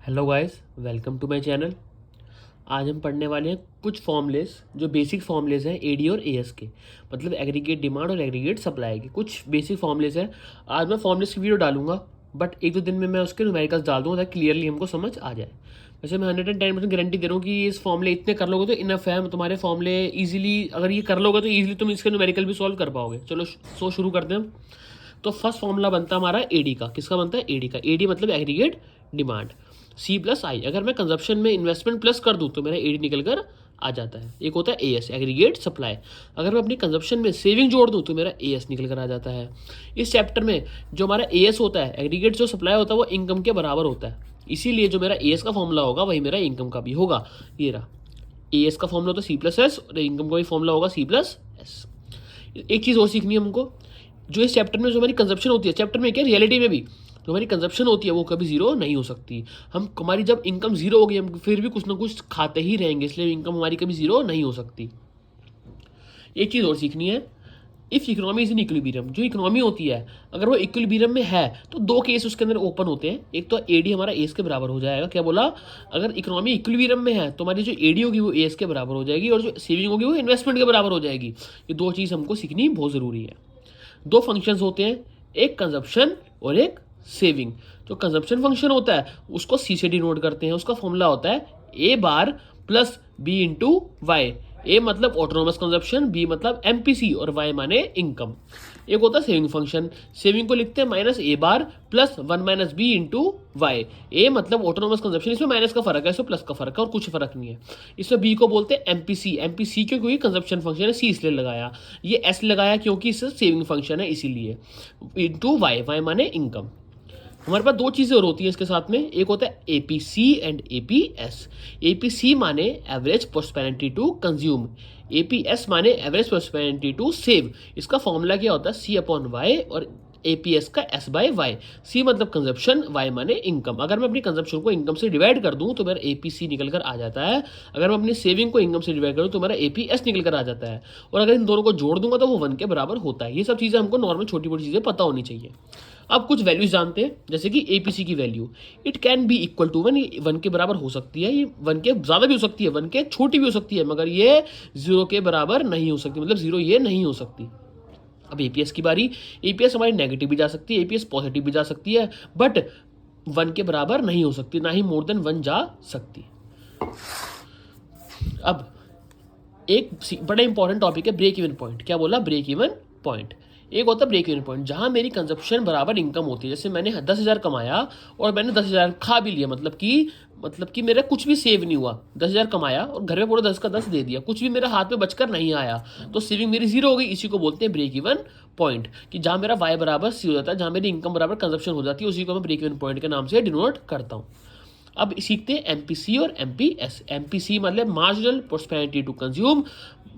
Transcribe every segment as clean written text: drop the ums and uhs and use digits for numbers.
Hello guys, welcome to my channel. आज हम पढ़ने वाले हैं कुछ फॉर्मूलेस जो बेसिक फॉर्मूलेस हैं एडी और एएस के, मतलब एग्रीगेट डिमांड और एग्रीगेट सप्लाई के कुछ बेसिक फॉर्मूलेस हैं। आज मैं फॉर्मूलेस की वीडियो डालूंगा, बट एक दो दिन में मैं उसके न्यूमेरिकल्स डाल दूँगा ताकि क्लियरली हमको समझ आ जाए। वैसे मैं 110% गारंटी दे रहा हूँ कि इस फॉर्मूले इतने कर लोगे तो इनफ है, तुम्हारे फॉर्मूले ईजिली, अगर ये कर लोगे तो ईजिली तुम इसके न्यूमेरिकल भी सॉल्व कर पाओगे। चलो शुरू करते हैं। तो फर्स्ट फॉर्मूला बनता है हमारा एडी का। किसका बनता है? एडी का। एडी मतलब एग्रीगेट डिमांड, सी प्लस आई। अगर मैं कंजप्शन में इन्वेस्टमेंट प्लस कर दूं तो मेरा एडी निकल कर आ जाता है। एक होता है एएस, एग्रीगेट सप्लाई। अगर मैं अपनी कंजप्शन में सेविंग जोड़ दूं तो मेरा एएस निकल कर आ जाता है। इस चैप्टर में जो हमारा एएस होता है, एग्रीगेट जो सप्लाई होता है, वो इनकम के बराबर होता है। इसीलिए जो मेरा एएस का फॉर्मूला होगा वही मेरा इनकम का भी होगा। ये रहा, एएस का फॉर्मूला होता है सी प्लस एस और इनकम का भी फॉर्मूला होगा सी प्लस एस। एक चीज़ और सीखनी है हमको, जो इस चैप्टर में जो हमारी कंजप्शन होती है, चैप्टर में क्या, रियलिटी में भी जो हमारी कंजप्शन होती है वो कभी जीरो नहीं हो सकती। हमारी जब इनकम जीरो होगी हम फिर भी कुछ ना कुछ खाते ही रहेंगे, इसलिए इनकम हमारी कभी जीरो नहीं हो सकती। एक चीज़ और सीखनी है, if economy is in equilibrium. जो इकोनॉमी होती है अगर वो इक्विलिब्रियम में है तो दो केस उसके अंदर ओपन होते हैं। एक तो एडी हमारा एस के बराबर हो जाएगा। क्या बोला? अगर इकोनॉमी इक्विलिब्रियम में है तो हमारी जो एडी होगी वो एस के बराबर हो जाएगी और जो सेविंग होगी वो इन्वेस्टमेंट के बराबर हो जाएगी। ये दो चीज़ हमको सीखनी बहुत ज़रूरी है। दो फंक्शंस होते हैं, एक कंजप्शन और एक सेविंग। जो कंजप्शन फंक्शन होता है उसको सी से डिनोट करते हैं। उसका फॉर्मूला होता है A bar plus B into Y. A मतलब ऑटोनोमस कंजप्शन, बी मतलब एमपीसी और वाई माने इनकम। एक होता है सेविंग फंक्शन, सेविंग को लिखते हैं minus A bar plus one minus B into Y. A मतलब ऑटोनोमस कंजप्शन, इसमें माइनस का फर्क है, इसमें प्लस का फर्क है और कुछ फर्क नहीं है। इसमें बी को बोलते हैं एमपीसी। एमपीसी क्यों? क्योंकि कंजप्शन फंक्शन है, सी इसलिए लगाया। ये एस लगाया क्योंकि इससे सेविंग फंक्शन है इसीलिए। इंटू वाई, वाई माने इनकम। हमारे पास दो चीज़ें और होती हैं इसके साथ में, एक होता है एपीसी एंड एपीएस। एपीसी माने average prosperity to consume, APS माने एवरेज प्रोस्पेरिटी टू सेव। इसका फॉर्मूला क्या होता है? सी अपॉन वाई और एपीएस का एस बाय वाई। सी मतलब कंजप्शन, वाई माने इनकम। अगर मैं अपनी कंजप्शन को इनकम से डिवाइड कर दूं तो मेरा एपीसी निकल कर आ जाता है। अगर मैं अपनी सेविंग को इनकम से डिवाइड करूं तो मेरा एपीएस निकल कर आ जाता है। और अगर इन दोनों को जोड़ दूंगा तो वो 1 के बराबर होता है। ये सब चीज़ें हमको नॉर्मल छोटी मोटी चीज़ें पता होनी चाहिए। अब कुछ वैल्यूज जानते हैं, जैसे कि एपीसी की value, it can be equal to 1। ये 1 के बराबर हो सकती है, ये 1 के ज़्यादा भी हो सकती है, 1 के छोटी भी हो सकती है, मगर ये 0 के बराबर नहीं हो सकती, मतलब 0 ये नहीं हो सकती। अब एपीएस की बारी, एपीएस हमारी नेगेटिव भी जा सकती है, एपीएस पॉजिटिव भी जा सकती है, बट 1 के बराबर नहीं हो सकती, ना ही मोर देन 1 जा सकती। अब एक बड़ा इंपॉर्टेंट टॉपिक है ब्रेक इवन पॉइंट। क्या बोला? Break even point. एक होता है ब्रेक इवन पॉइंट जहां मेरी कंजप्शन बराबर इनकम होती है। जैसे मैंने 10,000 कमाया और मैंने 10,000 खा भी लिया, मतलब कि मेरा कुछ भी सेव नहीं हुआ। 10,000 कमाया और घर में पूरा 10 का 10 दे दिया, कुछ भी मेरा हाथ में बचकर नहीं आया, तो सेविंग मेरी जीरो हो गई। इसी को बोलते हैं ब्रेक इवन पॉइंट, कि जहां मेरा वाई बराबर सी हो जाता है, जहां मेरी इनकम बराबर कंजप्शन हो जाती है, उसी को मैं ब्रेक इवन पॉइंट के नाम से डिनोट करता हूँ। अब सीखते हैं एमपीसी और एमपीएस। एमपीसी मतलब marginal prosperity to consume,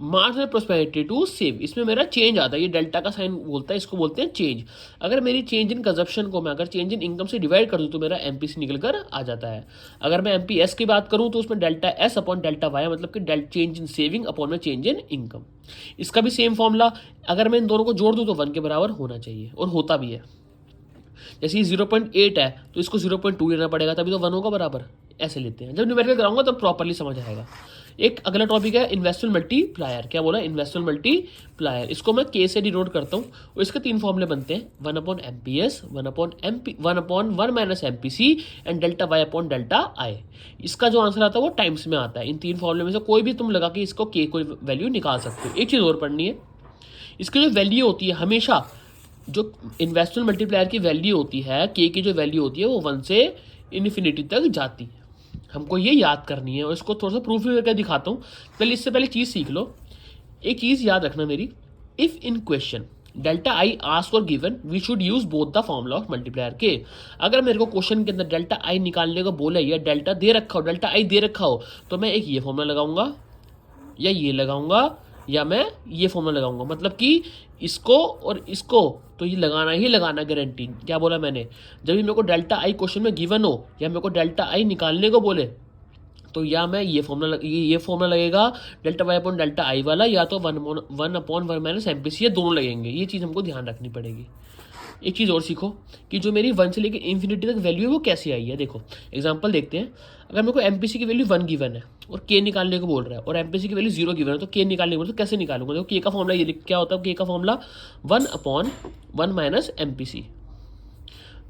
marginal prosperity to save. इसमें मेरा चेंज आता है, ये डेल्टा का साइन बोलता है, इसको बोलते हैं चेंज। अगर मेरी चेंज इन कंजप्शन को मैं अगर चेंज इन इनकम से डिवाइड कर दूं तो मेरा एमपीसी निकल कर आ जाता है। अगर मैं एमपीएस की बात करूं तो उसमें delta S upon delta Y, मतलब कि चेंज इन सेविंग अपॉन में चेंज इन इनकम। इसका भी सेम फॉर्मूला, अगर मैं इन दोनों को जोड़ दूं तो 1 के बराबर होना चाहिए, और होता भी है। जैसे ये 0.8 है तो इसको 0.2 लेना पड़ेगा, तभी तो 1 होगा बराबर। ऐसे लेते हैं, जब न्यूमेरिकल कराऊंगा तब प्रॉपर्ली समझ आएगा। एक अगला टॉपिक है इन्वेस्टमेंट मल्टीप्लायर। क्या बोला? Investment multiplier. इसको मैं के से डिनोट करता हूँ और इसके 3 फॉर्मूले बनते हैं, 1 upon MPS, 1 upon 1 minus MPC and delta Y upon delta I. इसका जो आंसर आता है वो टाइम्स में आता है। इन 3 फॉर्मूले में से कोई भी तुम लगा के इसको के कोई वैल्यू निकाल सकते हो। एक चीज़ और पढ़नी है, इसकी जो वैल्यू होती है हमेशा, जो इन्वेस्टमेंट मल्टीप्लायर की वैल्यू होती है, के की जो वैल्यू होती है वो 1 से इन्फिनिटी तक जाती है। हमको ये याद करनी है और इसको थोड़ा सा प्रूफ करके दिखाता हूँ। पहले इससे पहले चीज़ सीख लो, एक चीज़ याद रखना मेरी, if in question delta I ask or given we should use both the formula of multiplier के। अगर मेरे को क्वेश्चन के अंदर डेल्टा आई निकालने को बोला या डेल्टा दे रखा हो, डेल्टा आई दे रखा हो, तो मैं एक ये फॉर्मूला लगाऊंगा या ये लगाऊंगा या मैं ये फॉर्मूला लगाऊंगा, मतलब कि इसको और इसको तो ये लगाना ही लगाना गारंटी। क्या बोला मैंने? जब भी मेरे को डेल्टा आई क्वेश्चन में गिवन हो या मेरे को डेल्टा आई निकालने को बोले तो या मैं ये फॉर्मूला लगेगा delta Y upon delta I वाला, या तो 1 अपॉन 1 माइनस एमपीसी, ये दोनों लगेंगे। ये चीज़ हमको ध्यान रखनी पड़ेगी। एक चीज़ और सीखो कि जो मेरी 1 से लेकर इन्फिनिटी तक वैल्यू है वो कैसे आई है। देखो एग्जांपल देखते हैं। अगर मेरे को एमपीसी की वैल्यू 1 गिवन है और के निकालने को बोल रहा है और एमपीसी की वैल्यू 0 गिवन है, तो के निकालने को बोल रहा है, तो कैसे निकालूंगा? देखो के का फॉर्मूला ये क्या होता है, के का formula 1/1 minus MPC,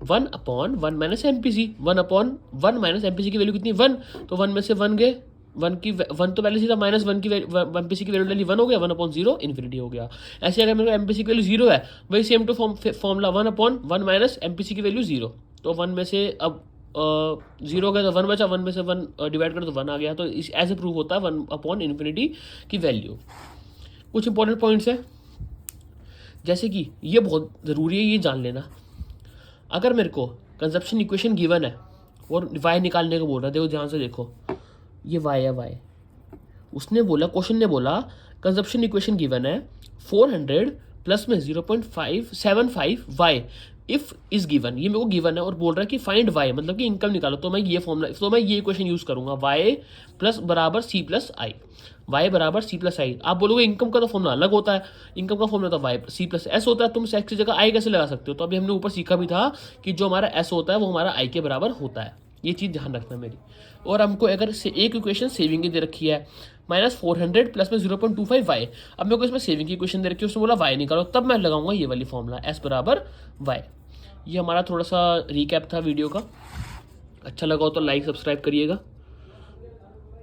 1/1 minus MPC, 1/1 minus MPC की वैल्यू कितनी 1, तो 1 में से 1 गए, 1 तो पहले सीधा माइनस 1 की एमपीसी की वैल्यू डाली 1 हो गया, 1/0 इन्फिनिटी हो गया। ऐसे अगर मेरे को एमपीसी की वैल्यू 0 है, वही same two formula 1/1 minus MPC की वैल्यू 0, तो 1 में से अब 0 गया तो 1 बचा, 1 में से 1 डिवाइड करो तो 1 आ गया। तो इस ऐसे प्रूव होता है 1/इन्फिनिटी की वैल्यू। कुछ इंपॉर्टेंट पॉइंट्स है, जैसे कि ये बहुत ज़रूरी है ये जान लेना। अगर मेरे को कंजप्शन इक्वेशन गिवन है और y निकालने को बोल रहा है, देखो ध्यान से देखो, ये y है, y उसने बोला, क्वेश्चन ने बोला कंजप्शन इक्वेशन गिवन है 400 प्लस में 0.575 y इफ इज गिवन, ये मेरे को गिवन है और बोल रहा है कि फाइंड y, मतलब कि इनकम निकालो। तो मैं ये फॉर्मूला, तो मैं ये इक्वेशन यूज करूंगा, y प्लस बराबर c प्लस आई, y बराबर c प्लस आई। आप बोलोगे इनकम का तो फॉर्मूला अलग होता है, इनकम का फॉर्मूला तो y c प्लस s होता है, तुम x की जगह i कैसे लगा सकते हो? तो अभी हमने ऊपर सीखा भी था कि जो हमारा s होता है वो हमारा i के बराबर होता है, ये चीज़ ध्यान रखना मेरी। और हमको अगर एक इक्वेशन सेविंग की दे रखी है -400 प्लस में 0.25 y, अब मेरे को इसमें सेविंग की इक्वेशन दे रखी है, उसने बोला y निकालो, तब मैं लगाऊंगा ये वाली फॉर्मूला s बराबर y। ये हमारा थोड़ा सा रिकैप था वीडियो का। अच्छा लगा हो तो लाइक सब्सक्राइब करिएगा।